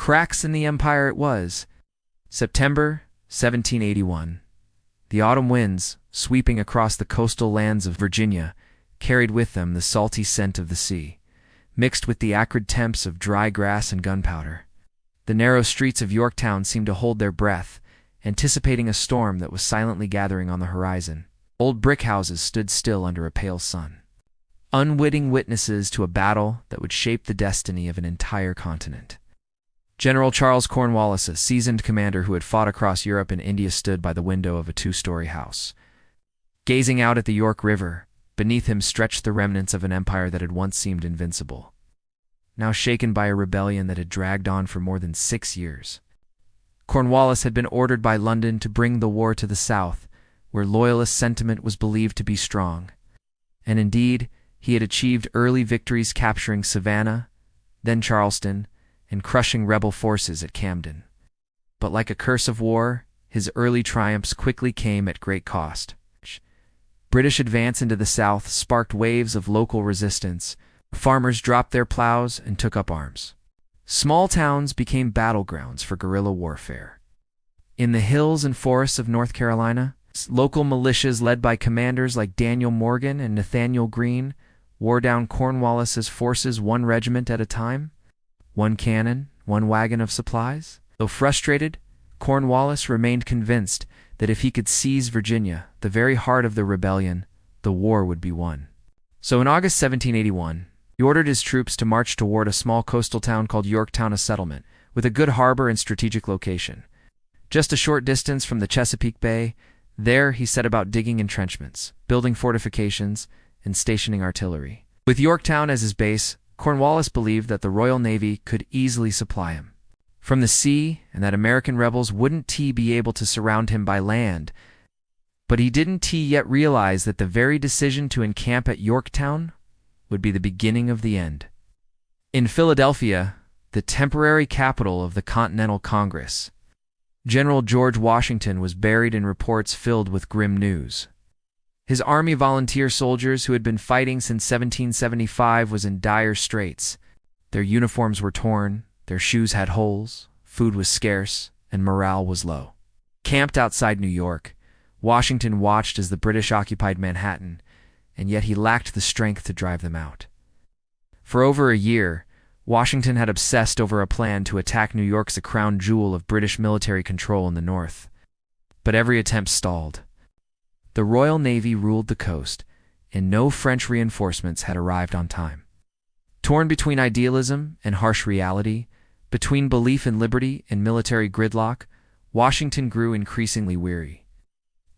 Cracks in the empire it was. September 1781. The autumn winds, sweeping across the coastal lands of Virginia, carried with them the salty scent of the sea, mixed with the acrid temps of dry grass and gunpowder. The narrow streets of Yorktown seemed to hold their breath, anticipating a storm that was silently gathering on the horizon. Old brick houses stood still under a pale sun, unwitting witnesses to a battle that would shape the destiny of an entire continent. General Charles Cornwallis, a seasoned commander who had fought across Europe and India, stood by the window of a two-story house. Gazing out at the York River, beneath him stretched the remnants of an empire that had once seemed invincible, now shaken by a rebellion that had dragged on for more than 6 years. Cornwallis had been ordered by London to bring the war to the south, where loyalist sentiment was believed to be strong. And indeed, he had achieved early victories, capturing Savannah, then Charleston, and crushing rebel forces at Camden. But like a curse of war, his early triumphs quickly came at great cost. British advance into the south sparked waves of local resistance. Farmers dropped their plows and took up arms. Small towns became battlegrounds for guerrilla warfare. In the hills and forests of North Carolina, local militias led by commanders like Daniel Morgan and Nathaniel Greene wore down Cornwallis's forces one regiment at a time. One cannon, one wagon of supplies. Though frustrated, Cornwallis remained convinced that if he could seize Virginia, the very heart of the rebellion, the war would be won. So in August 1781, he ordered his troops to march toward a small coastal town called Yorktown, a settlement with a good harbor and strategic location. Just a short distance from the Chesapeake Bay, there he set about digging entrenchments, building fortifications, and stationing artillery. With Yorktown as his base, Cornwallis believed that the Royal Navy could easily supply him from the sea, and that American rebels wouldn't be able to surround him by land. But he didn't yet realize that the very decision to encamp at Yorktown would be the beginning of the end. In Philadelphia, the temporary capital of the Continental Congress, General George Washington was buried in reports filled with grim news. His army volunteer soldiers, who had been fighting since 1775, was in dire straits. Their uniforms were torn, their shoes had holes, food was scarce, and morale was low. Camped outside New York, Washington watched as the British occupied Manhattan, and yet he lacked the strength to drive them out. For over a year, Washington had obsessed over a plan to attack New York, a crown jewel of British military control in the north. But every attempt stalled. The Royal Navy ruled the coast, and no French reinforcements had arrived on time. Torn between idealism and harsh reality, between belief in liberty and military gridlock, Washington grew increasingly weary.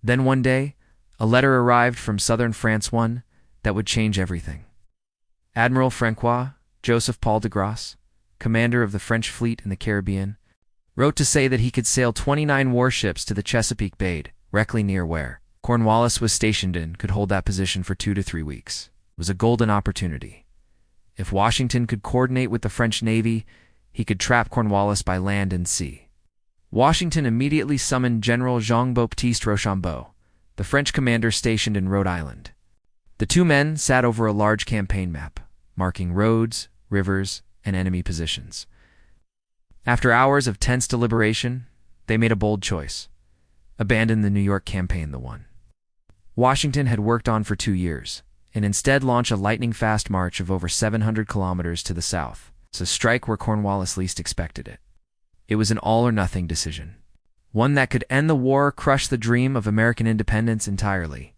Then one day, a letter arrived from southern France, one that would change everything. Admiral Francois Joseph Paul de Grasse, commander of the French fleet in the Caribbean, wrote to say that he could sail 29 warships to the Chesapeake Bay, directly near where Cornwallis was stationed in, could hold that position for 2 to 3 weeks. It was a golden opportunity. If Washington could coordinate with the French Navy, he could trap Cornwallis by land and sea. Washington immediately summoned General Jean-Baptiste Rochambeau, the French commander stationed in Rhode Island. The two men sat over a large campaign map, marking roads, rivers, and enemy positions. After hours of tense deliberation, they made a bold choice: abandon the New York campaign, the one Washington had worked on for 2 years, and instead launch a lightning-fast march of over 700 kilometers to the south, to strike where Cornwallis least expected it. It was an all-or-nothing decision, one that could end the war, crush the dream of American independence entirely.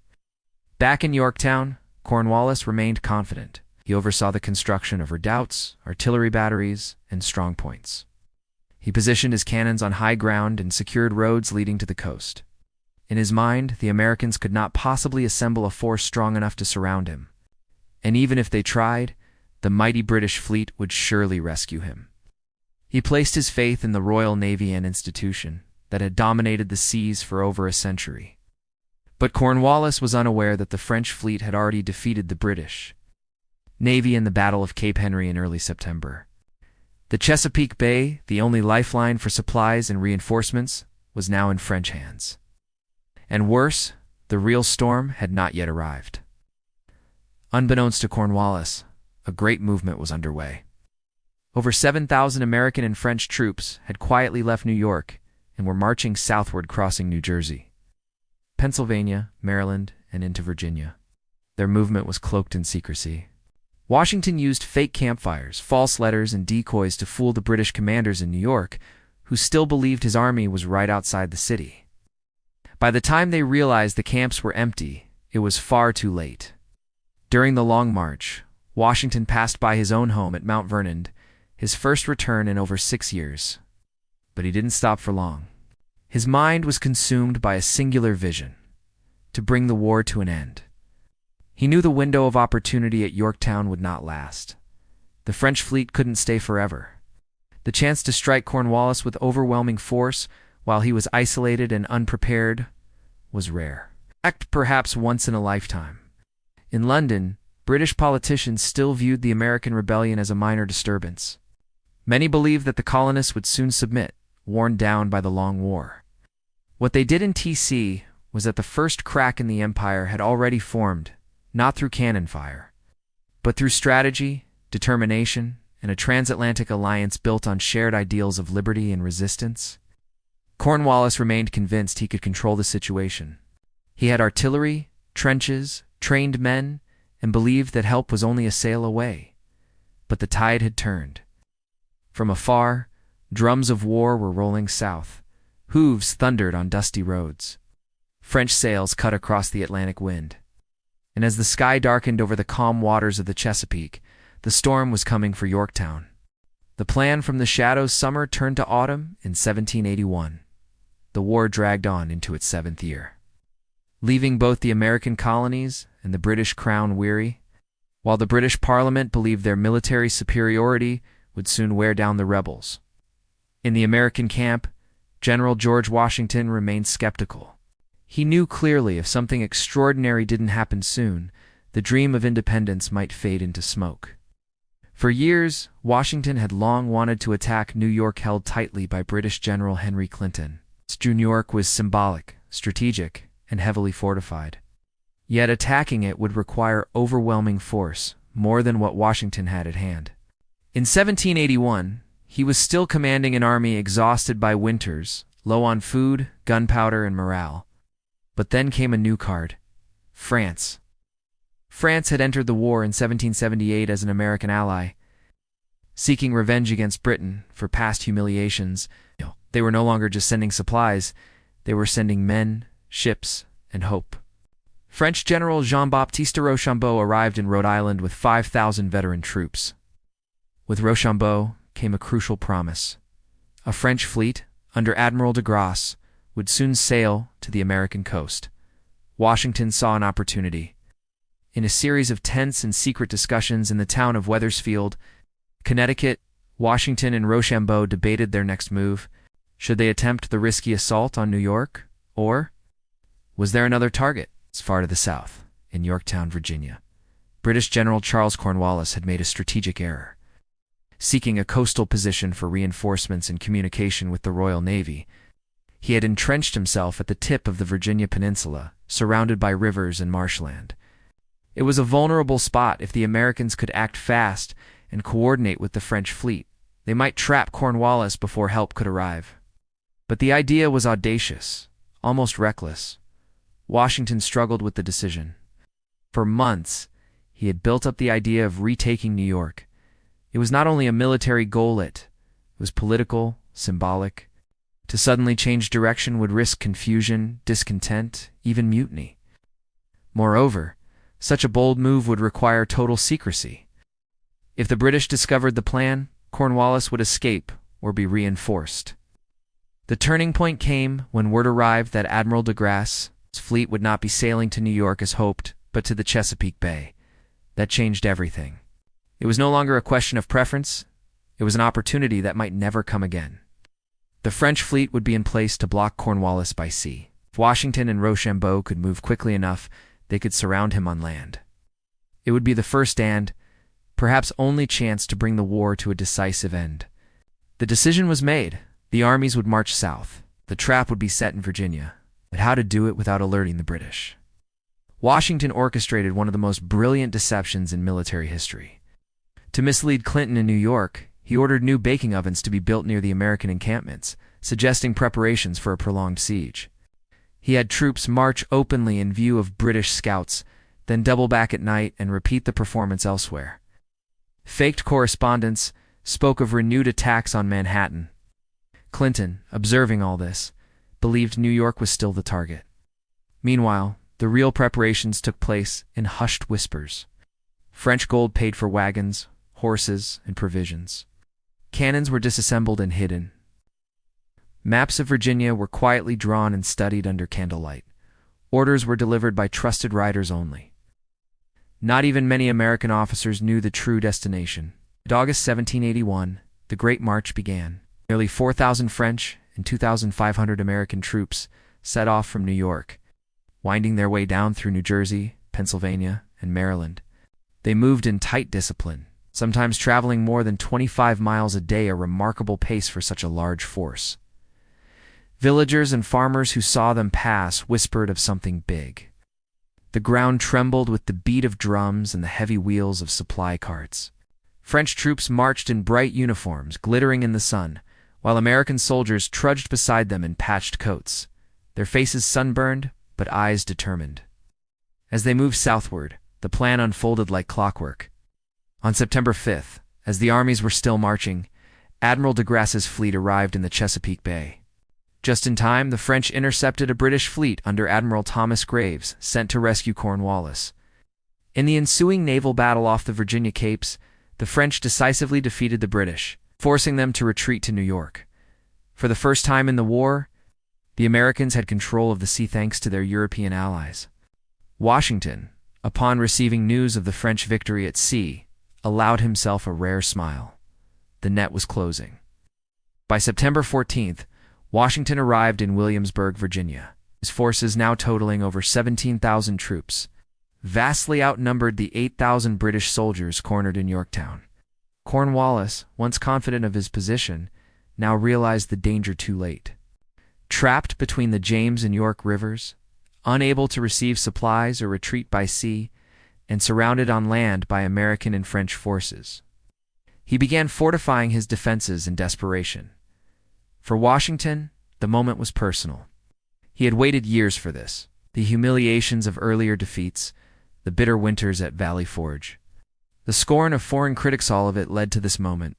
Back in Yorktown, Cornwallis remained confident. He oversaw the construction of redoubts, artillery batteries, and strong points. He positioned his cannons on high ground and secured roads leading to the coast. In his mind, the Americans could not possibly assemble a force strong enough to surround him. And even if they tried, the mighty British fleet would surely rescue him. He placed his faith in the Royal Navy, an institution that had dominated the seas for over a century. But Cornwallis was unaware that the French fleet had already defeated the British Navy in the Battle of Cape Henry in early September. The Chesapeake Bay, the only lifeline for supplies and reinforcements, was now in French hands. And worse, the real storm had not yet arrived. Unbeknownst to Cornwallis, a great movement was underway. Over 7,000 American and French troops had quietly left New York and were marching southward, crossing New Jersey, Pennsylvania, Maryland, and into Virginia. Their movement was cloaked in secrecy. Washington used fake campfires, false letters, and decoys to fool the British commanders in New York, who still believed his army was right outside the city. By the time they realized the camps were empty, it was far too late. During the Long March, Washington passed by his own home at Mount Vernon, his first return in over 6 years. But he didn't stop for long. His mind was consumed by a singular vision: to bring the war to an end. He knew the window of opportunity at Yorktown would not last. The French fleet couldn't stay forever. The chance to strike Cornwallis with overwhelming force while he was isolated and unprepared was rare. Act perhaps once in a lifetime. In London, British politicians still viewed the American rebellion as a minor disturbance. Many believed that the colonists would soon submit, worn down by the long war. What they did in TC was that the first crack in the empire had already formed, not through cannon fire, but through strategy, determination, and a transatlantic alliance built on shared ideals of liberty and resistance. Cornwallis remained convinced he could control the situation. He had artillery, trenches, trained men, and believed that help was only a sail away. But the tide had turned. From afar, drums of war were rolling south. Hooves thundered on dusty roads. French sails cut across the Atlantic wind. And as the sky darkened over the calm waters of the Chesapeake, the storm was coming for Yorktown. The plan from the shadows summer turned to autumn in 1781. The war dragged on into its 7th year, leaving both the American colonies and the British crown weary, while the British Parliament believed their military superiority would soon wear down the rebels. In the American camp, General George Washington remained skeptical. He knew clearly if something extraordinary didn't happen soon, the dream of independence might fade into smoke. For years, Washington had long wanted to attack New York, held tightly by British General Henry Clinton. New York was symbolic, strategic, and heavily fortified. Yet attacking it would require overwhelming force, more than what Washington had at hand. In 1781, he was still commanding an army exhausted by winters, low on food, gunpowder, and morale. But then came a new card: France. France had entered the war in 1778 as an American ally, seeking revenge against Britain for past humiliations. They were no longer just sending supplies, they were sending men, ships, and hope. French General Jean-Baptiste Rochambeau arrived in Rhode Island with 5,000 veteran troops. With Rochambeau came a crucial promise. A French fleet, under Admiral de Grasse, would soon sail to the American coast. Washington saw an opportunity. In a series of tense and secret discussions in the town of Wethersfield, Connecticut, Washington and Rochambeau debated their next move. Should they attempt the risky assault on New York, or was there another target? As far to the south, in Yorktown, Virginia, British General Charles Cornwallis had made a strategic error. Seeking a coastal position for reinforcements and communication with the Royal Navy, he had entrenched himself at the tip of the Virginia Peninsula, surrounded by rivers and marshland. It was a vulnerable spot. If the Americans could act fast and coordinate with the French fleet, they might trap Cornwallis before help could arrive. But the idea was audacious, almost reckless. Washington struggled with the decision. For months, he had built up the idea of retaking New York. It was not only a military goal, it was political, symbolic. To suddenly change direction would risk confusion, discontent, even mutiny. Moreover, such a bold move would require total secrecy. If the British discovered the plan, Cornwallis would escape or be reinforced. The turning point came when word arrived that Admiral de Grasse's fleet would not be sailing to New York as hoped, but to the Chesapeake Bay. That changed everything. It was no longer a question of preference. It was an opportunity that might never come again. The French fleet would be in place to block Cornwallis by sea. If Washington and Rochambeau could move quickly enough, they could surround him on land. It would be the first and, perhaps only chance to bring the war to a decisive end. The decision was made. The armies would march south. The trap would be set in Virginia. But how to do it without alerting the British? Washington orchestrated one of the most brilliant deceptions in military history. To mislead Clinton in New York, He ordered new baking ovens to be built near the American encampments, suggesting preparations for a prolonged siege. He had troops march openly in view of British scouts, then double back at night and repeat the performance elsewhere. Faked correspondence spoke of renewed attacks on Manhattan. Clinton, observing all this, believed New York was still the target. Meanwhile, the real preparations took place in hushed whispers. French gold paid for wagons, horses, and provisions. Cannons were disassembled and hidden. Maps of Virginia were quietly drawn and studied under candlelight. Orders were delivered by trusted riders only. Not even many American officers knew the true destination. In August 1781, the Great March began. Nearly 4,000 French and 2,500 American troops set off from New York, winding their way down through New Jersey, Pennsylvania, and Maryland. They moved in tight discipline, sometimes traveling more than 25 miles a day, a remarkable pace for such a large force. Villagers and farmers who saw them pass whispered of something big. The ground trembled with the beat of drums and the heavy wheels of supply carts. French troops marched in bright uniforms, glittering in the sun, while American soldiers trudged beside them in patched coats, their faces sunburned but eyes determined. As they moved southward, the plan unfolded like clockwork. On September 5th, as the armies were still marching, Admiral de Grasse's fleet arrived in the Chesapeake Bay. Just in time, the French intercepted a British fleet under Admiral Thomas Graves, sent to rescue Cornwallis. In the ensuing naval battle off the Virginia Capes, the French decisively defeated the British, forcing them to retreat to New York. For the first time in the war, the Americans had control of the sea thanks to their European allies. Washington, upon receiving news of the French victory at sea, allowed himself a rare smile. The net was closing. By September 14th, Washington arrived in Williamsburg, Virginia, his forces now totaling over 17,000 troops, vastly outnumbered the 8,000 British soldiers cornered in Yorktown. Cornwallis, once confident of his position, now realized the danger too late. Trapped between the James and York rivers, unable to receive supplies or retreat by sea, and surrounded on land by American and French forces, he began fortifying his defenses in desperation. For Washington, the moment was personal. He had waited years for this, the humiliations of earlier defeats, the bitter winters at Valley Forge. The scorn of foreign critics, all of it led to this moment.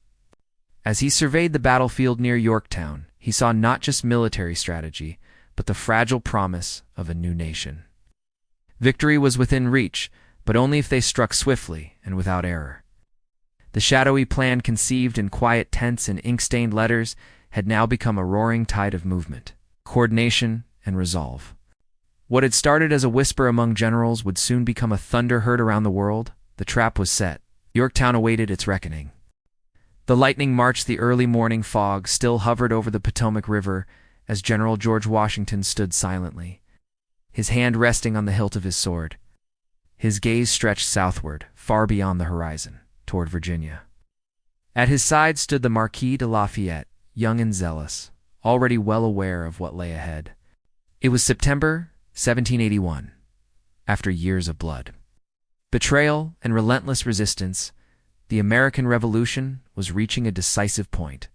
As he surveyed the battlefield near Yorktown, he saw not just military strategy, but the fragile promise of a new nation. Victory was within reach, but only if they struck swiftly and without error. The shadowy plan conceived in quiet tents and ink-stained letters had now become a roaring tide of movement, coordination, and resolve. What had started as a whisper among generals would soon become a thunder heard around the world. The trap was set. Yorktown awaited its reckoning. The lightning marched. The early morning fog still hovered over the Potomac River as General George Washington stood silently, his hand resting on the hilt of his sword. His gaze stretched southward, far beyond the horizon, toward Virginia. At his side stood the Marquis de Lafayette, young and zealous, already well aware of what lay ahead. It was September 1781, after years of blood, betrayal, and relentless resistance. The American Revolution was reaching a decisive point.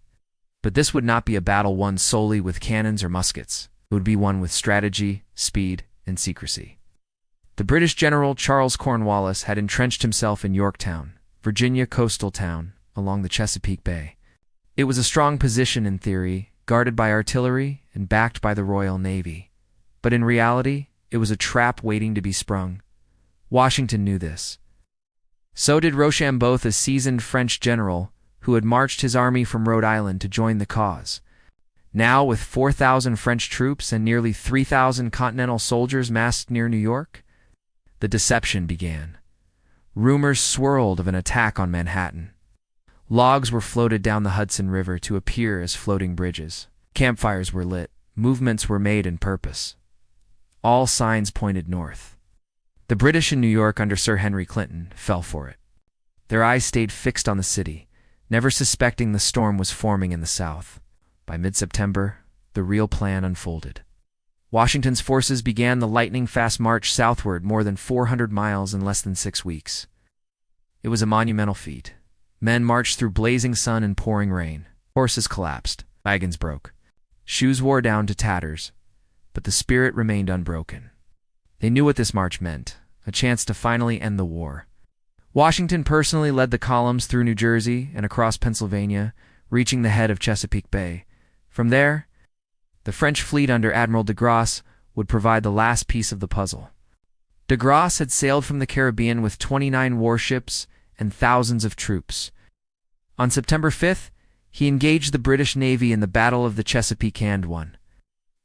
But this would not be a battle won solely with cannons or muskets. It would be one with strategy, speed, and secrecy. The British general Charles Cornwallis had entrenched himself in Yorktown, Virginia coastal town, along the Chesapeake Bay. It was a strong position in theory, guarded by artillery and backed by the Royal Navy. But in reality, it was a trap waiting to be sprung. Washington knew this. So did Rochambeau, a seasoned French general who had marched his army from Rhode Island to join the cause. Now, with 4,000 French troops and nearly 3,000 Continental soldiers massed near New York, the deception began. Rumors swirled of an attack on Manhattan. Logs were floated down the Hudson River to appear as floating bridges. Campfires were lit. Movements were made in purpose. All signs pointed north. The British in New York under Sir Henry Clinton fell for it. Their eyes stayed fixed on the city, never suspecting the storm was forming in the south. By mid-September, the real plan unfolded. Washington's forces began the lightning-fast march southward more than 400 miles in less than 6 weeks. It was a monumental feat. Men marched through blazing sun and pouring rain. Horses collapsed. Wagons broke. Shoes wore down to tatters. But the spirit remained unbroken. They knew what this march meant, a chance to finally end the war. Washington personally led the columns through New Jersey and across Pennsylvania, reaching the head of Chesapeake Bay. From there, the French fleet under Admiral de Grasse would provide the last piece of the puzzle. De Grasse had sailed from the Caribbean with 29 warships and thousands of troops. On September 5th, he engaged the British Navy in the Battle of the Chesapeake and won.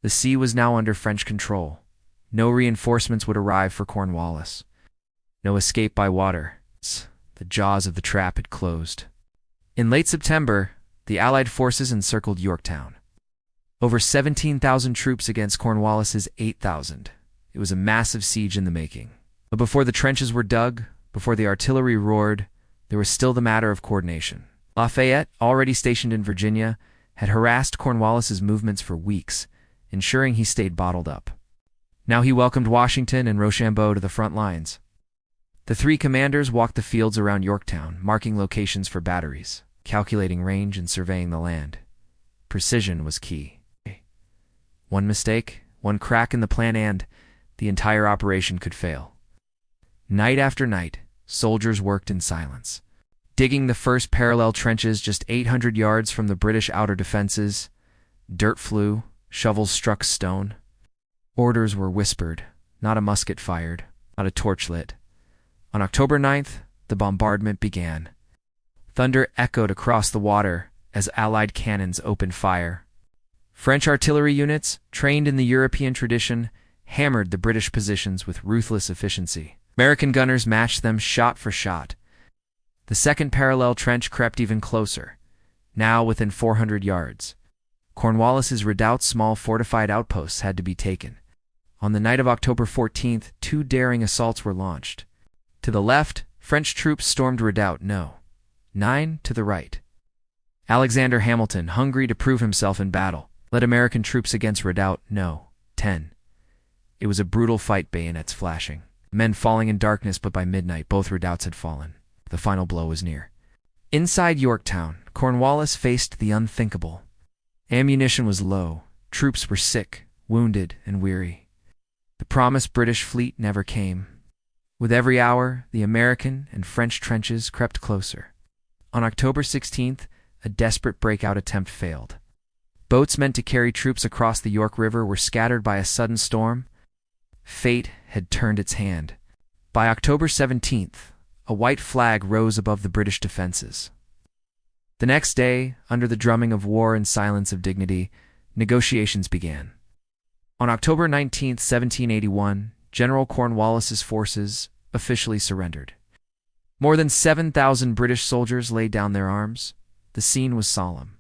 The sea was now under French control. No reinforcements would arrive for Cornwallis. No escape by water. The jaws of the trap had closed. In late September, the Allied forces encircled Yorktown. Over 17,000 troops against Cornwallis's 8,000. It was a massive siege in the making. But before the trenches were dug, before the artillery roared, there was still the matter of coordination. Lafayette, already stationed in Virginia, had harassed Cornwallis's movements for weeks, ensuring he stayed bottled up. Now he welcomed Washington and Rochambeau to the front lines. The three commanders walked the fields around Yorktown, marking locations for batteries, calculating range and surveying the land. Precision was key. One mistake, one crack in the plan, and the entire operation could fail. Night after night, soldiers worked in silence, digging the first parallel trenches just 800 yards from the British outer defenses. Dirt flew, shovels struck stone. Orders were whispered, not a musket fired, not a torch lit. On October 9th, the bombardment began. Thunder echoed across the water as Allied cannons opened fire. French artillery units, trained in the European tradition, hammered the British positions with ruthless efficiency. American gunners matched them shot for shot. The second parallel trench crept even closer, now within 400 yards. Cornwallis's redoubt's small fortified outposts had to be taken. On the night of October 14th, 2 daring assaults were launched. To the left, French troops stormed Redoubt No. 9 to the right. Alexander Hamilton, hungry to prove himself in battle, led American troops against Redoubt No. 10. It was a brutal fight, bayonets flashing. Men falling in darkness, but by midnight both redoubts had fallen. The final blow was near. Inside Yorktown, Cornwallis faced the unthinkable. Ammunition was low. Troops were sick, wounded, and weary. The promised British fleet never came. With every hour, the American and French trenches crept closer. On October 16th, a desperate breakout attempt failed. Boats meant to carry troops across the York River were scattered by a sudden storm. Fate had turned its hand. By October 17th, a white flag rose above the British defenses. The next day, under the drumming of war and silence of dignity, negotiations began. On October 19, 1781, General Cornwallis's forces officially surrendered. More than 7,000 British soldiers laid down their arms. The scene was solemn.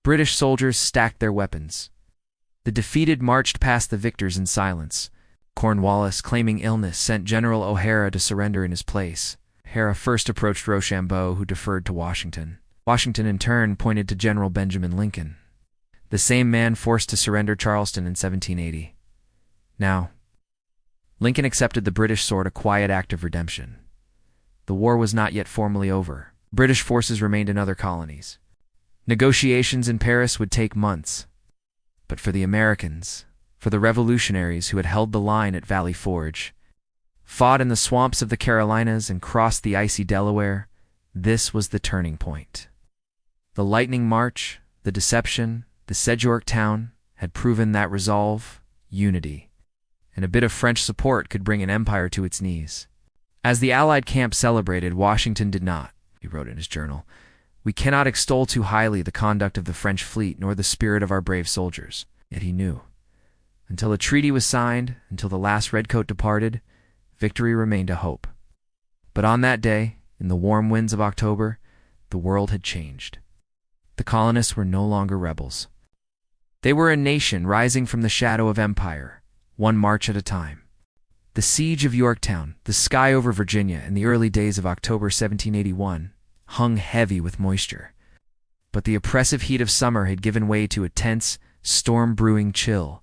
British soldiers stacked their weapons. The defeated marched past the victors in silence. Cornwallis, claiming illness, sent General O'Hara to surrender in his place. O'Hara first approached Rochambeau, who deferred to Washington. Washington, in turn, pointed to General Benjamin Lincoln, the same man forced to surrender Charleston in 1780. Now, Lincoln accepted the British sword, a quiet act of redemption. The war was not yet formally over. British forces remained in other colonies. Negotiations in Paris would take months. But for the Americans, for the revolutionaries who had held the line at Valley Forge, fought in the swamps of the Carolinas and crossed the icy Delaware, this was the turning point. The lightning march, the deception, the siege of Yorktown had proven that resolve, unity, and a bit of French support could bring an empire to its knees. As the Allied camp celebrated, Washington did not, he wrote in his journal, "We cannot extol too highly the conduct of the French fleet nor the spirit of our brave soldiers." Yet he knew. Until a treaty was signed, until the last redcoat departed, victory remained a hope. But on that day, in the warm winds of October, the world had changed. The colonists were no longer rebels. They were a nation rising from the shadow of empire, one march at a time. The siege of Yorktown, the sky over Virginia in the early days of October 1781, hung heavy with moisture. But the oppressive heat of summer had given way to a tense, storm-brewing chill.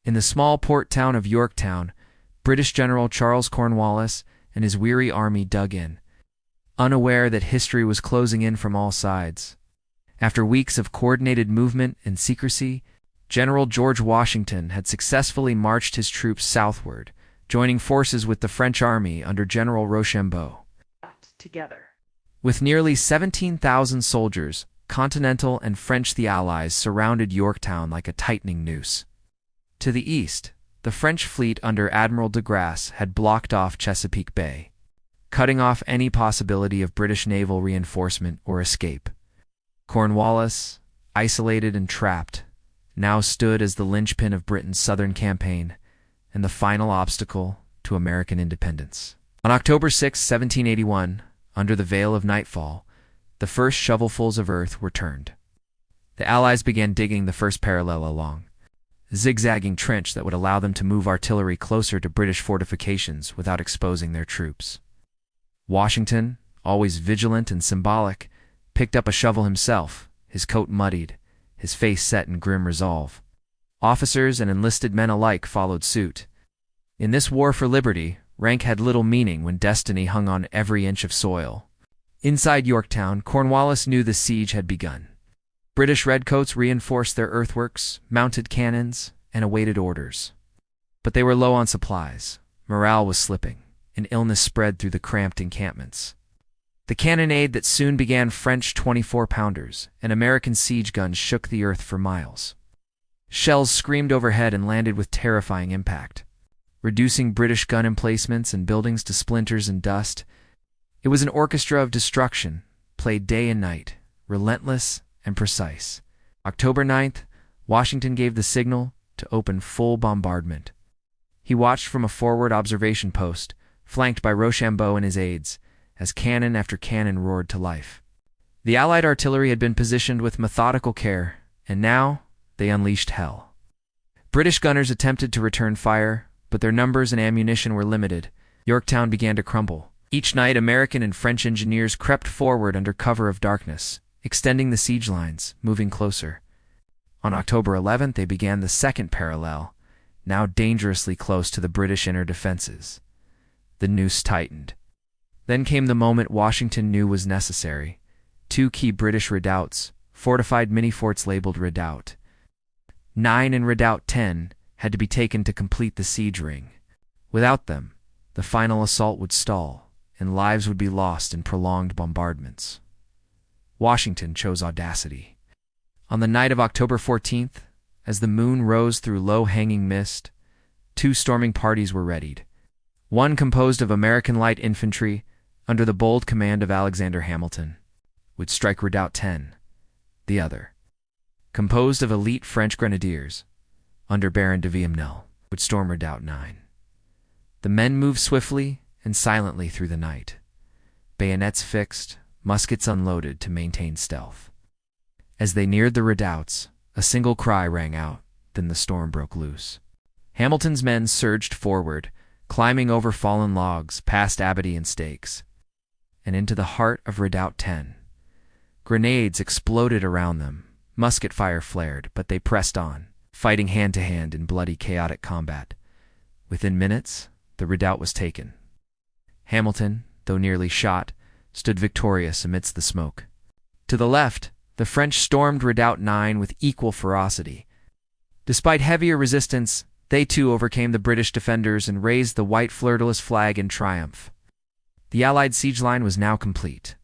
In the small port town of Yorktown, British General Charles Cornwallis and his weary army dug in. unaware that history was closing in from all sides. After weeks of coordinated movement and secrecy, General George Washington had successfully marched his troops southward, joining forces with the French army under General Rochambeau. Together. With nearly 17,000 soldiers, Continental and French the Allies surrounded Yorktown like a tightening noose. To the east, the French fleet under Admiral de Grasse had blocked off Chesapeake Bay, cutting off any possibility of British naval reinforcement or escape. Cornwallis, isolated and trapped, now stood as the linchpin of Britain's southern campaign and the final obstacle to American independence. On October 6, 1781, under the veil of nightfall, the first shovelfuls of earth were turned. The Allies began digging the first parallel along a zigzagging trench that would allow them to move artillery closer to British fortifications without exposing their troops. Washington, always vigilant and symbolic, picked up a shovel himself, his coat muddied, his face set in grim resolve. Officers and enlisted men alike followed suit. In this war for liberty, rank had little meaning when destiny hung on every inch of soil. Inside Yorktown, Cornwallis knew the siege had begun. British redcoats reinforced their earthworks, mounted cannons, and awaited orders. But they were low on supplies. Morale was slipping, and illness spread through the cramped encampments. The cannonade that soon began French 24-pounders and American siege guns shook the earth for miles. Shells screamed overhead and landed with terrifying impact, reducing British gun emplacements and buildings to splinters and dust. It was an orchestra of destruction, played day and night, relentless and precise. October 9th, Washington gave the signal to open full bombardment. He watched from a forward observation post, flanked by Rochambeau and his aides, as cannon after cannon roared to life. The Allied artillery had been positioned with methodical care, and now they unleashed hell. British gunners attempted to return fire, but their numbers and ammunition were limited. Yorktown began to crumble. Each night, American and French engineers crept forward under cover of darkness, extending the siege lines, moving closer. On October 11th, they began the second parallel, now dangerously close to the British inner defenses. The noose tightened. Then came the moment Washington knew was necessary. 2 key British redoubts, fortified mini-forts labeled Redoubt 9 and Redoubt 10, had to be taken to complete the siege ring. Without them, the final assault would stall, and lives would be lost in prolonged bombardments. Washington chose audacity. On the night of October 14th, as the moon rose through low-hanging mist, 2 storming parties were readied. One composed of American light infantry, under the bold command of Alexander Hamilton, would strike Redoubt 10. The other, composed of elite French grenadiers, under Baron de Viamnel, would storm Redoubt 9. The men moved swiftly and silently through the night, bayonets fixed, muskets unloaded to maintain stealth. As they neared the redoubts, a single cry rang out, then the storm broke loose. Hamilton's men surged forward, climbing over fallen logs, past abatis and stakes, and into the heart of Redoubt 10. Grenades exploded around them, musket fire flared, but they pressed on, fighting hand-to-hand in bloody, chaotic combat. Within minutes, the redoubt was taken. Hamilton, though nearly shot, stood victorious amidst the smoke. To the left, the French stormed Redoubt 9 with equal ferocity. Despite heavier resistance, they too overcame the British defenders and raised the white fleur-de-lis flag in triumph. The Allied siege line was now complete.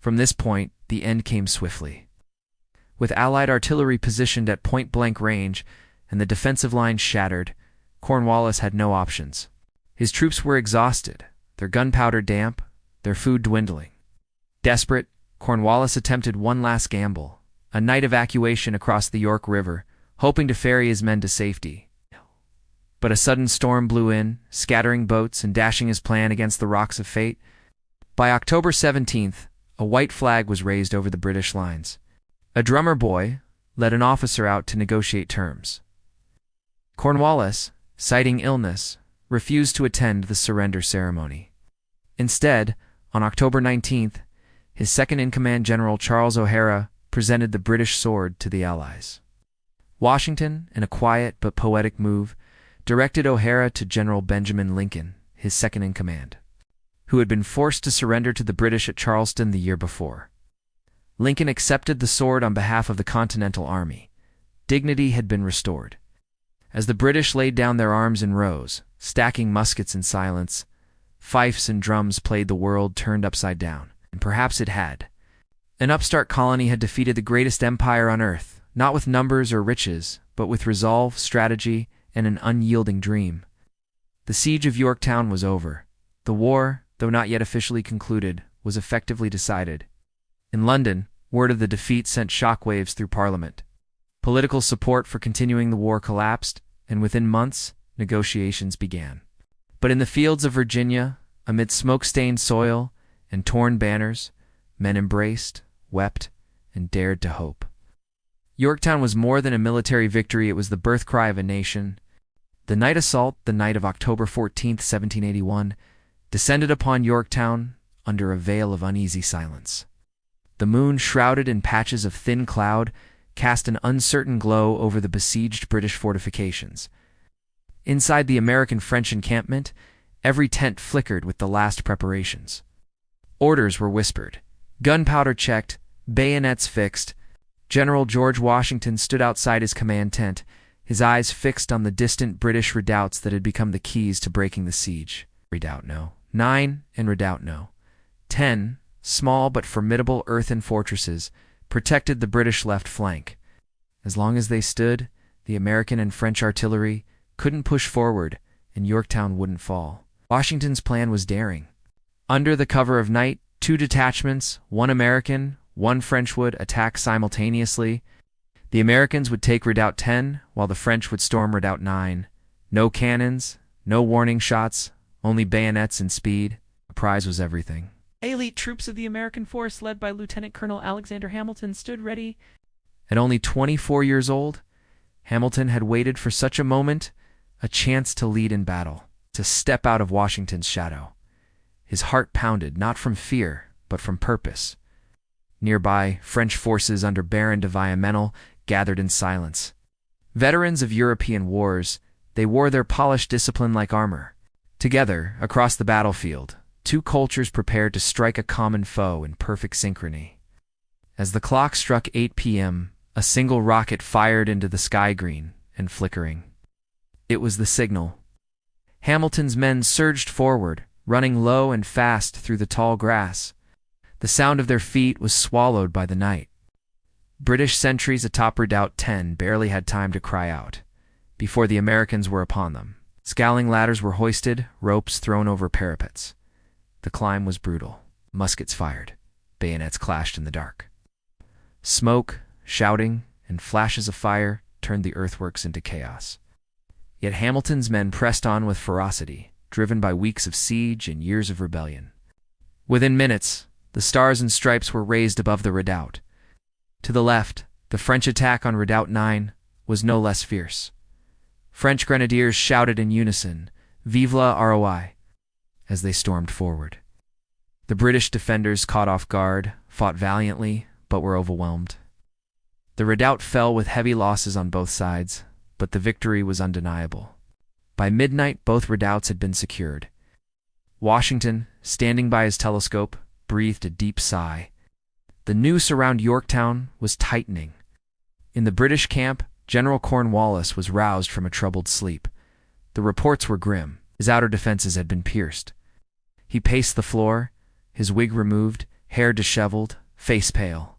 From this point, the end came swiftly. With Allied artillery positioned at point-blank range and the defensive lines shattered, Cornwallis had no options. His troops were exhausted, their gunpowder damp, their food dwindling. Desperate, Cornwallis attempted one last gamble, a night evacuation across the York River, hoping to ferry his men to safety. But a sudden storm blew in, scattering boats and dashing his plan against the rocks of fate. By October 17th, a white flag was raised over the British lines. A drummer boy led an officer out to negotiate terms. Cornwallis, citing illness, refused to attend the surrender ceremony. Instead, on October 19th, his second-in-command General Charles O'Hara presented the British sword to the Allies. Washington, in a quiet but poetic move, directed O'Hara to General Benjamin Lincoln, his second-in-command. who had been forced to surrender to the British at Charleston the year before. Lincoln accepted the sword on behalf of the Continental Army. Dignity had been restored. As the British laid down their arms in rows, stacking muskets in silence, fifes and drums played. The world turned upside down, and perhaps it had. An upstart colony had defeated the greatest empire on earth, not with numbers or riches, but with resolve, strategy, and an unyielding dream. The siege of Yorktown was over. The war, though not yet officially concluded, was effectively decided. In London, word of the defeat sent shockwaves through Parliament. Political support for continuing the war collapsed, and within months, negotiations began. But in the fields of Virginia, amid smoke-stained soil and torn banners, men embraced, wept, and dared to hope. Yorktown was more than a military victory. It was the birth cry of a nation. The night assault, the night of October 14, 1781, descended upon Yorktown under a veil of uneasy silence. The moon, shrouded in patches of thin cloud, cast an uncertain glow over the besieged British fortifications. Inside the American-French encampment, every tent flickered with the last preparations. Orders were whispered, gunpowder checked, bayonets fixed. General George Washington stood outside his command tent, his eyes fixed on the distant British redoubts that had become the keys to breaking the siege. Redoubt No. 9 and Redoubt No. 10, small but formidable earthen fortresses, protected the British left flank. As long as they stood, the American and French artillery couldn't push forward, and Yorktown wouldn't fall. Washington's plan was daring. Under the cover of night, 2 detachments, 1 American, 1 French, would attack simultaneously. The Americans would take Redoubt 10, while the French would storm Redoubt 9. No cannons, no warning shots, only bayonets and speed. The prize was everything. Elite troops of the American force, led by Lieutenant Colonel Alexander Hamilton, stood ready. At only 24 years old, Hamilton had waited for such a moment, a chance to lead in battle, to step out of Washington's shadow. His heart pounded, not from fear, but from purpose. Nearby, French forces under Baron de Viamental gathered in silence. Veterans of European wars, they wore their polished discipline like armor. Together, across the battlefield, 2 cultures prepared to strike a common foe in perfect synchrony. As the clock struck 8 p.m., a single rocket fired into the sky, green and flickering. It was the signal. Hamilton's men surged forward, running low and fast through the tall grass. The sound of their feet was swallowed by the night. British sentries atop Redoubt 10 barely had time to cry out before the Americans were upon them. Scowling ladders were hoisted, ropes thrown over parapets. The climb was brutal. Muskets fired. Bayonets clashed in the dark. Smoke, shouting, and flashes of fire turned the earthworks into chaos. Yet Hamilton's men pressed on with ferocity, driven by weeks of siege and years of rebellion. Within minutes, the stars and stripes were raised above the redoubt. To the left, the French attack on Redoubt 9 was no less fierce. French grenadiers shouted in unison, "Vive la ROI!" as they stormed forward. The British defenders, caught off guard, fought valiantly, but were overwhelmed. The redoubt fell with heavy losses on both sides, but the victory was undeniable. By midnight, both redoubts had been secured. Washington, standing by his telescope, breathed a deep sigh. The noose around Yorktown was tightening. In the British camp, General Cornwallis was roused from a troubled sleep. The reports were grim. His outer defenses had been pierced. He paced the floor, his wig removed, hair disheveled, face pale.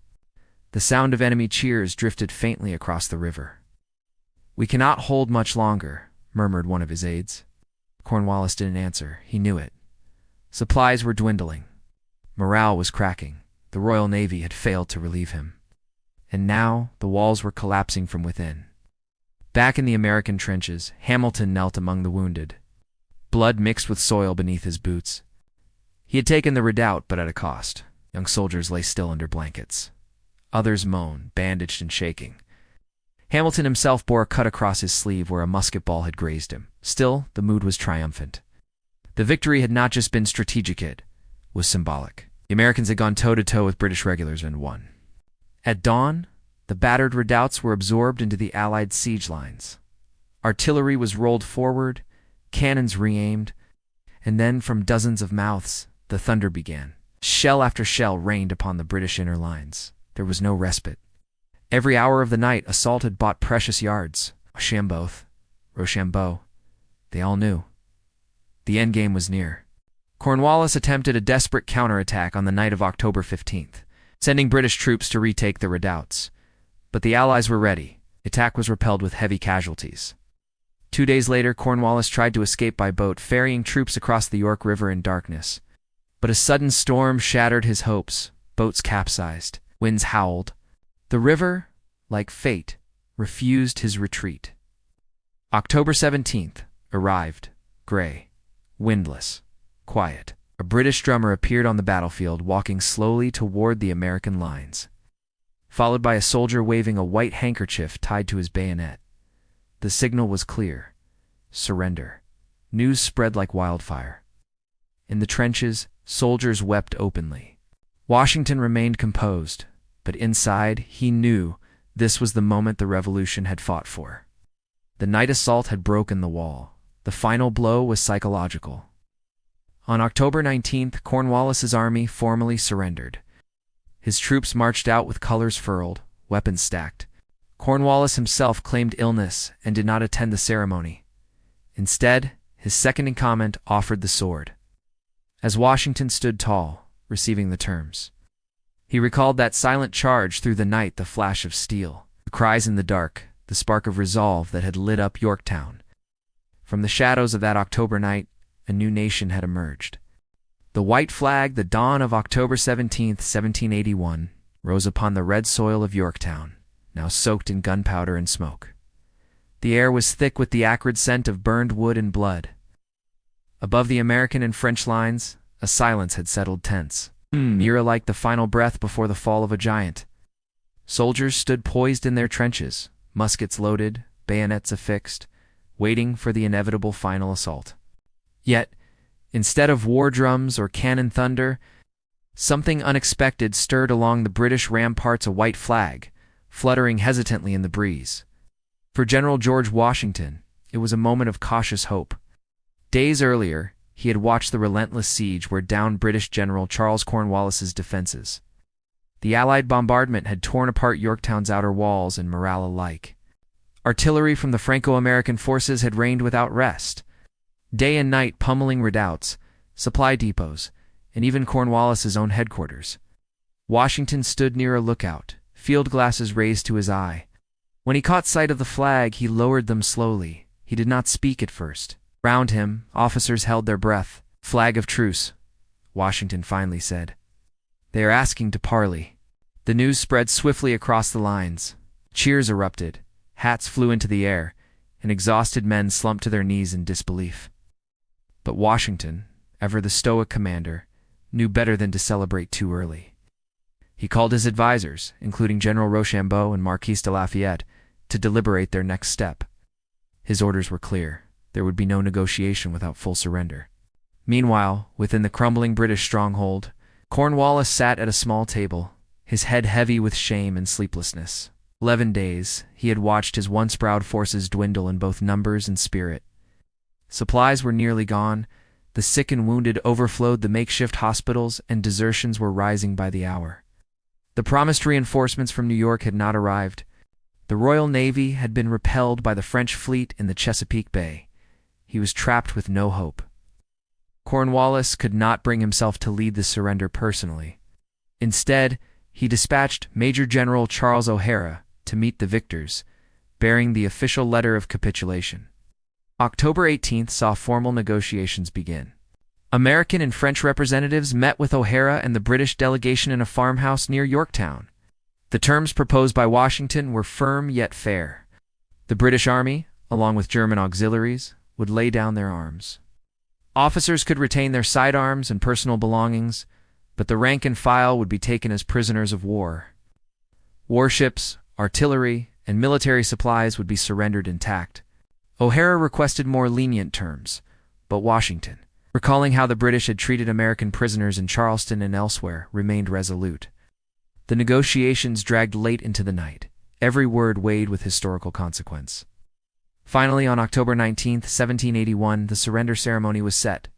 The sound of enemy cheers drifted faintly across the river. "We cannot hold much longer," murmured one of his aides. Cornwallis didn't answer. He knew it. Supplies were dwindling. Morale was cracking. The Royal Navy had failed to relieve him. And now the walls were collapsing from within. Back in the American trenches, Hamilton knelt among the wounded. Blood mixed with soil beneath his boots. He had taken the redoubt, but at a cost. Young soldiers lay still under blankets. Others moaned, bandaged and shaking. Hamilton himself bore a cut across his sleeve where a musket ball had grazed him. Still, the mood was triumphant. The victory had not just been strategic, it was symbolic. The Americans had gone toe-to-toe with British regulars and won. At dawn, the battered redoubts were absorbed into the Allied siege lines. Artillery was rolled forward, cannons re-aimed, and then from dozens of mouths, The thunder began. Shell after shell rained upon the British inner lines. There was no respite. Every hour of the night assault had bought precious yards. Rochambeau. They all knew. The endgame was near. Cornwallis attempted a desperate counterattack on the night of October 15th, sending British troops to retake the redoubts. But the Allies were ready. The attack was repelled with heavy casualties. 2 days later, Cornwallis tried to escape by boat, ferrying troops across the York River in darkness. But a sudden storm shattered his hopes. Boats capsized. Winds howled. The river, like fate, refused his retreat. October 17th arrived, gray, windless, quiet. A British drummer appeared on the battlefield, walking slowly toward the American lines, followed by a soldier waving a white handkerchief tied to his bayonet. The signal was clear: surrender. News spread like wildfire. In the trenches, soldiers wept openly. Washington remained composed, but inside he knew this was the moment the revolution had fought for. The night assault had broken the wall. The final blow was psychological. On October 19th, Cornwallis's army formally surrendered. His troops marched out with colors furled, weapons stacked. Cornwallis himself claimed illness and did not attend the ceremony. Instead, his second-in-command offered the sword. As Washington stood tall, receiving the terms, he recalled that silent charge through the night, the flash of steel, the cries in the dark, the spark of resolve that had lit up Yorktown. From the shadows of that October night, a new nation had emerged. The white flag, the dawn of October 17, 1781, rose upon the red soil of Yorktown, now soaked in gunpowder and smoke. The air was thick with the acrid scent of burned wood and blood. Above the American and French lines, a silence had settled, tense, eerie like the final breath before the fall of a giant. Soldiers stood poised in their trenches, muskets loaded, bayonets affixed, waiting for the inevitable final assault. Yet, instead of war drums or cannon thunder, something unexpected stirred along the British ramparts, a white flag, fluttering hesitantly in the breeze. For General George Washington, it was a moment of cautious hope. Days earlier, he had watched the relentless siege wear down British General Charles Cornwallis's defenses. The Allied bombardment had torn apart Yorktown's outer walls and morale alike. Artillery from the Franco-American forces had rained without rest, day and night pummeling redoubts, supply depots, and even Cornwallis's own headquarters. Washington stood near a lookout, field glasses raised to his eye. When he caught sight of the flag, he lowered them slowly. He did not speak at first. Round him, officers held their breath. "Flag of truce," Washington finally said. "They are asking to parley." The news spread swiftly across the lines. Cheers erupted. Hats flew into the air, and exhausted men slumped to their knees in disbelief. But Washington, ever the stoic commander, knew better than to celebrate too early. He called his advisors, including General Rochambeau and Marquis de Lafayette, to deliberate their next step. His orders were clear. There would be no negotiation without full surrender. Meanwhile, within the crumbling British stronghold, Cornwallis sat at a small table, his head heavy with shame and sleeplessness. 11 days, he had watched his once proud forces dwindle in both numbers and spirit. Supplies were nearly gone, the sick and wounded overflowed the makeshift hospitals, and desertions were rising by the hour. The promised reinforcements from New York had not arrived. The Royal Navy had been repelled by the French fleet in the Chesapeake Bay. He was trapped with no hope. Cornwallis could not bring himself to lead the surrender personally. Instead, he dispatched Major General Charles O'Hara to meet the victors, bearing the official letter of capitulation. October 18th saw formal negotiations begin. American and French representatives met with O'Hara and the British delegation in a farmhouse near Yorktown. The terms proposed by Washington were firm yet fair. The British Army, along with German auxiliaries, would lay down their arms. Officers could retain their sidearms and personal belongings, but the rank and file would be taken as prisoners of war. Warships, artillery, and military supplies would be surrendered intact. O'Hara requested more lenient terms, but Washington, recalling how the British had treated American prisoners in Charleston and elsewhere, remained resolute. The negotiations dragged late into the night, every word weighed with historical consequence. Finally, on October 19, 1781, the surrender ceremony was set.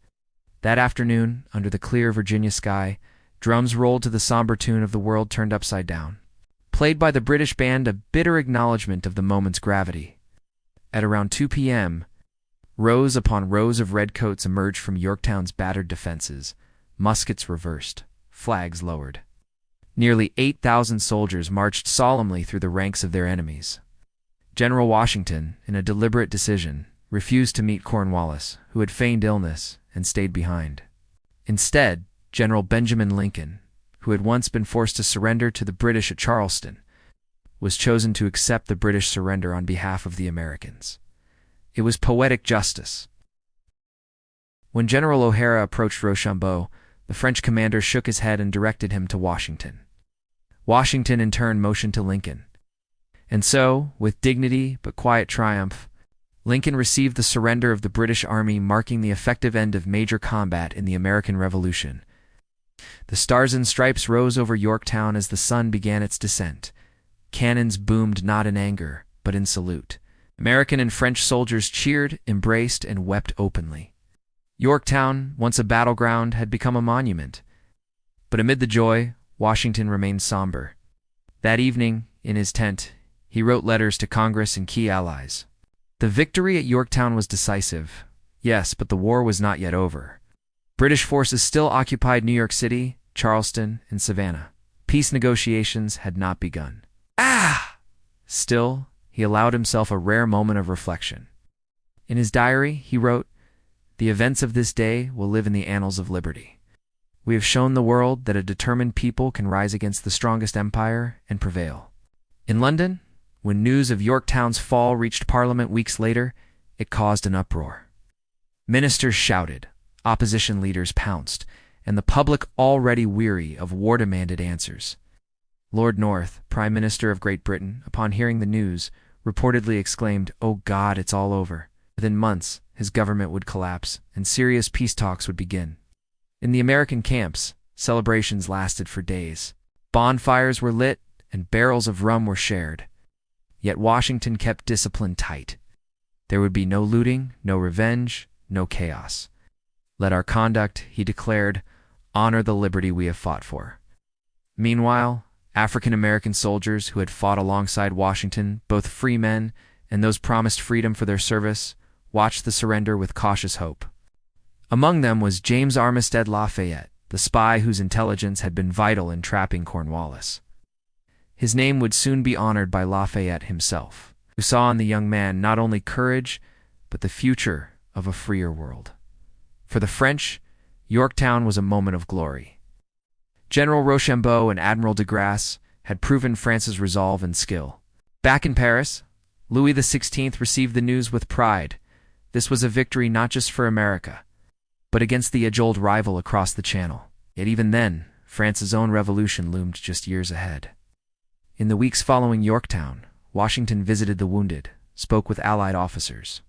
That afternoon, under the clear Virginia sky, drums rolled to the somber tune of "The World Turned Upside Down," played by the British band, a bitter acknowledgement of the moment's gravity. At around 2 p.m., rows upon rows of redcoats emerged from Yorktown's battered defenses, muskets reversed, flags lowered. Nearly 8,000 soldiers marched solemnly through the ranks of their enemies. General Washington, in a deliberate decision, refused to meet Cornwallis, who had feigned illness and stayed behind. Instead, General Benjamin Lincoln, who had once been forced to surrender to the British at Charleston, was chosen to accept the British surrender on behalf of the Americans. It was poetic justice. When General O'Hara approached Rochambeau, the French commander shook his head and directed him to Washington. Washington in turn motioned to Lincoln. And so, with dignity but quiet triumph, Lincoln received the surrender of the British Army, marking the effective end of major combat in the American Revolution. The Stars and Stripes rose over Yorktown as the sun began its descent. Cannons boomed not in anger, but in salute. American and French soldiers cheered, embraced, and wept openly. Yorktown, once a battleground, had become a monument. But amid the joy, Washington remained somber. That evening, in his tent, he wrote letters to Congress and key allies. The victory at Yorktown was decisive. Yes, but the war was not yet over. British forces still occupied New York City, Charleston, and Savannah. Peace negotiations had not begun. Still, he allowed himself a rare moment of reflection. In his diary, he wrote, "The events of this day will live in the annals of liberty. We have shown the world that a determined people can rise against the strongest empire and prevail." In London, when news of Yorktown's fall reached Parliament weeks later, it caused an uproar. Ministers shouted, opposition leaders pounced, and the public, already weary of war, demanded answers. Lord North, Prime Minister of Great Britain, upon hearing the news, reportedly exclaimed, "Oh God, it's all over." Within months, his government would collapse, and serious peace talks would begin. In the American camps, celebrations lasted for days. Bonfires were lit, and barrels of rum were shared. Yet Washington kept discipline tight. There would be no looting, no revenge, no chaos. "Let our conduct," he declared, "honor the liberty we have fought for." Meanwhile, African-American soldiers who had fought alongside Washington, both free men and those promised freedom for their service, watched the surrender with cautious hope. Among them was James Armistead Lafayette, the spy whose intelligence had been vital in trapping Cornwallis. His name would soon be honored by Lafayette himself, who saw in the young man not only courage, but the future of a freer world. For the French, Yorktown was a moment of glory. General Rochambeau and Admiral de Grasse had proven France's resolve and skill. Back in Paris, Louis XVI received the news with pride. This was a victory not just for America, but against the age-old rival across the Channel. Yet even then, France's own revolution loomed just years ahead. In the weeks following Yorktown, Washington visited the wounded, spoke with Allied officers,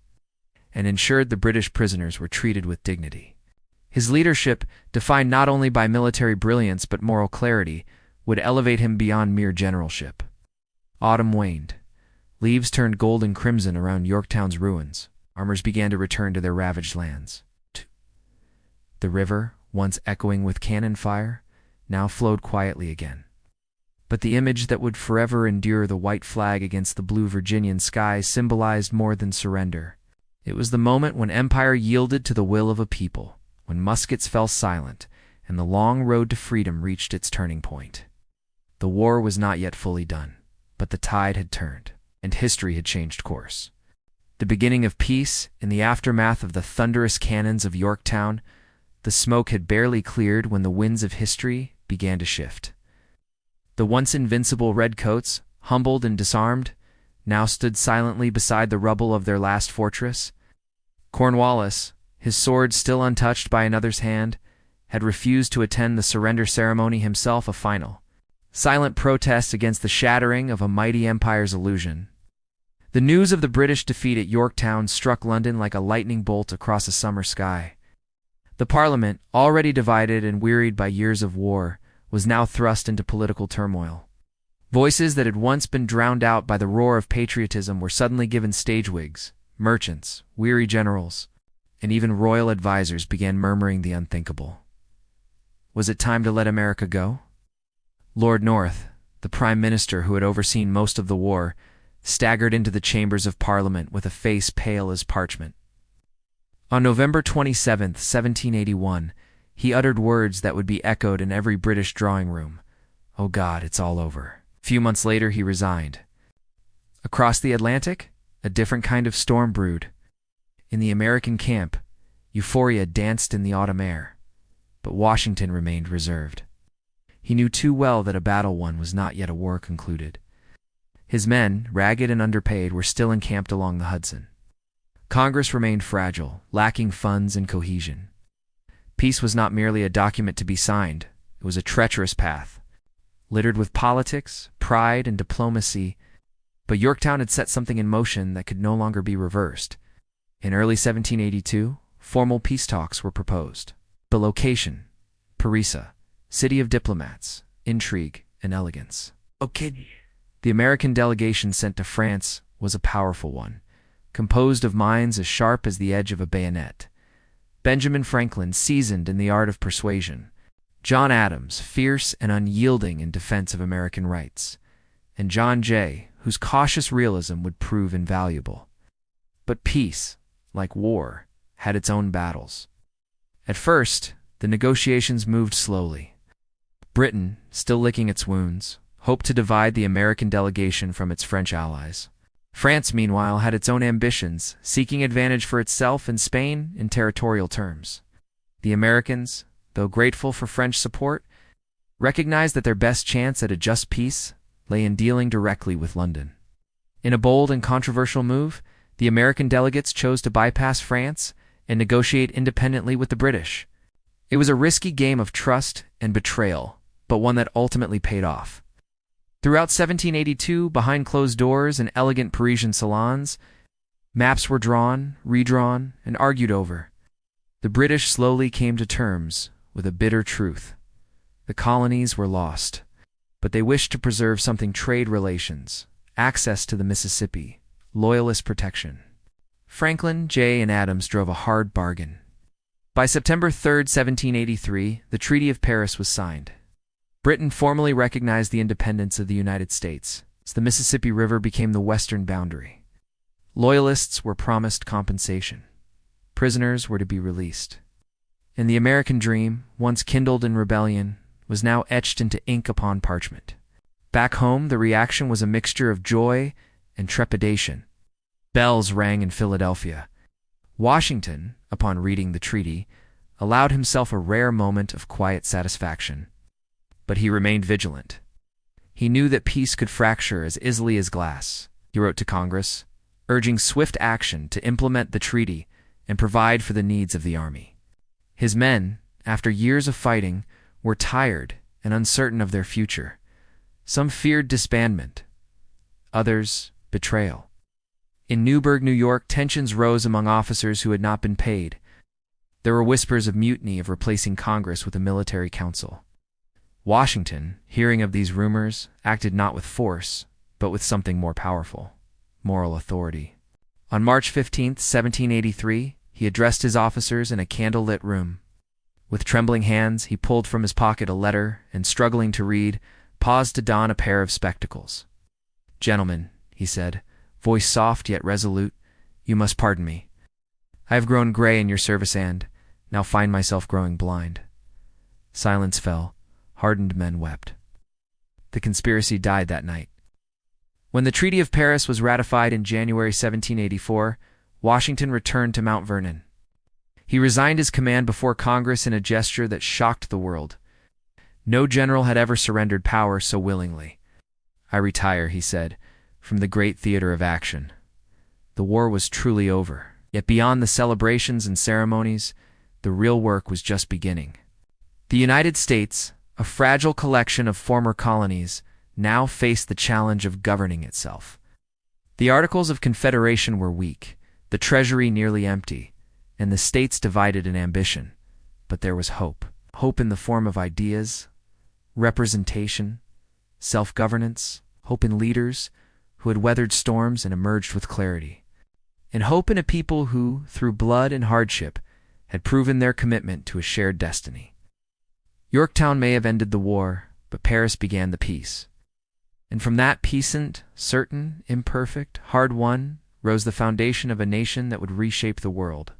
and ensured the British prisoners were treated with dignity. His leadership, defined not only by military brilliance but moral clarity, would elevate him beyond mere generalship. Autumn waned. Leaves turned gold and crimson around Yorktown's ruins. Farmers began to return to their ravaged lands. The river, once echoing with cannon fire, now flowed quietly again. But the image that would forever endure, the white flag against the blue Virginian sky, symbolized more than surrender. It was the moment when empire yielded to the will of a people, when muskets fell silent, and the long road to freedom reached its turning point. The war was not yet fully done, but the tide had turned, and history had changed course. The beginning of peace, in the aftermath of the thunderous cannons of Yorktown, the smoke had barely cleared when the winds of history began to shift. The once invincible redcoats, humbled and disarmed, now stood silently beside the rubble of their last fortress. Cornwallis, his sword still untouched by another's hand, had refused to attend the surrender ceremony himself, a final, silent protest against the shattering of a mighty empire's illusion. The news of the British defeat at Yorktown struck London like a lightning bolt across a summer sky. The Parliament, already divided and wearied by years of war, was now thrust into political turmoil. Voices that had once been drowned out by the roar of patriotism were suddenly given stage wigs: merchants, weary generals, and even royal advisors began murmuring the unthinkable. Was it time to let America go? Lord North, the Prime Minister who had overseen most of the war, staggered into the chambers of Parliament with a face pale as parchment. On November 27, 1781, he uttered words that would be echoed in every British drawing room. "Oh God, it's all over." A few months later, he resigned. Across the Atlantic, a different kind of storm brewed. In the American camp, euphoria danced in the autumn air, but Washington remained reserved. He knew too well that a battle won was not yet a war concluded. His men, ragged and underpaid, were still encamped along the Hudson. Congress remained fragile, lacking funds and cohesion. Peace was not merely a document to be signed, it was a treacherous path, littered with politics, pride, and diplomacy, but Yorktown had set something in motion that could no longer be reversed. In early 1782, formal peace talks were proposed. The location, Parisa, city of diplomats, intrigue, and elegance. The American delegation sent to France was a powerful one, composed of minds as sharp as the edge of a bayonet. Benjamin Franklin, seasoned in the art of persuasion; John Adams, fierce and unyielding in defense of American rights; and John Jay, whose cautious realism would prove invaluable. But peace, like war, had its own battles. At first, the negotiations moved slowly. Britain, still licking its wounds, hoped to divide the American delegation from its French allies. France, meanwhile, had its own ambitions, seeking advantage for itself and Spain in territorial terms. The Americans, though grateful for French support, recognized that their best chance at a just peace lay in dealing directly with London. In a bold and controversial move, the American delegates chose to bypass France and negotiate independently with the British. It was a risky game of trust and betrayal, but one that ultimately paid off. Throughout 1782, behind closed doors in elegant Parisian salons, maps were drawn, redrawn, and argued over. The British slowly came to terms with a bitter truth. The colonies were lost, but they wished to preserve something: trade relations, access to the Mississippi, loyalist protection. Franklin, Jay, and Adams drove a hard bargain. By September 3, 1783, the Treaty of Paris was signed. Britain formally recognized the independence of the United States, as the Mississippi River became the western boundary. Loyalists were promised compensation. Prisoners were to be released. And the American dream, once kindled in rebellion, was now etched into ink upon parchment. Back home, the reaction was a mixture of joy and trepidation. Bells rang in Philadelphia. Washington, upon reading the treaty, allowed himself a rare moment of quiet satisfaction. But he remained vigilant. He knew that peace could fracture as easily as glass. He wrote to Congress, urging swift action to implement the treaty and provide for the needs of the army. His men, after years of fighting, were tired and uncertain of their future. Some feared disbandment, others betrayal. In Newburgh, New York, tensions rose among officers who had not been paid. There were whispers of mutiny, of replacing Congress with a military council. Washington, hearing of these rumors, acted not with force, but with something more powerful: moral authority. On March 15, 1783, he addressed his officers in a candle-lit room. With trembling hands, he pulled from his pocket a letter and, struggling to read, paused to don a pair of spectacles. "Gentlemen," he said, voice soft yet resolute, "you must pardon me. I have grown gray in your service and now find myself growing blind." Silence fell. Hardened men wept. The conspiracy died that night. When the Treaty of Paris was ratified in January 1784, Washington returned to Mount Vernon. He resigned his command before Congress in a gesture that shocked the world. No general had ever surrendered power so willingly. "I retire," he said, "from the great theater of action." The war was truly over, yet beyond the celebrations and ceremonies, the real work was just beginning. The United States, a fragile collection of former colonies, now faced the challenge of governing itself. The Articles of Confederation were weak, the treasury nearly empty, and the states divided in ambition. But there was hope. Hope in the form of ideas, representation, self-governance, hope in leaders who had weathered storms and emerged with clarity. in hope in a people who, through blood and hardship, had proven their commitment to a shared destiny. Yorktown may have ended the war, but Paris began the peace. And from that peasant, certain, imperfect, hard-won, rose the foundation of a nation that would reshape the world.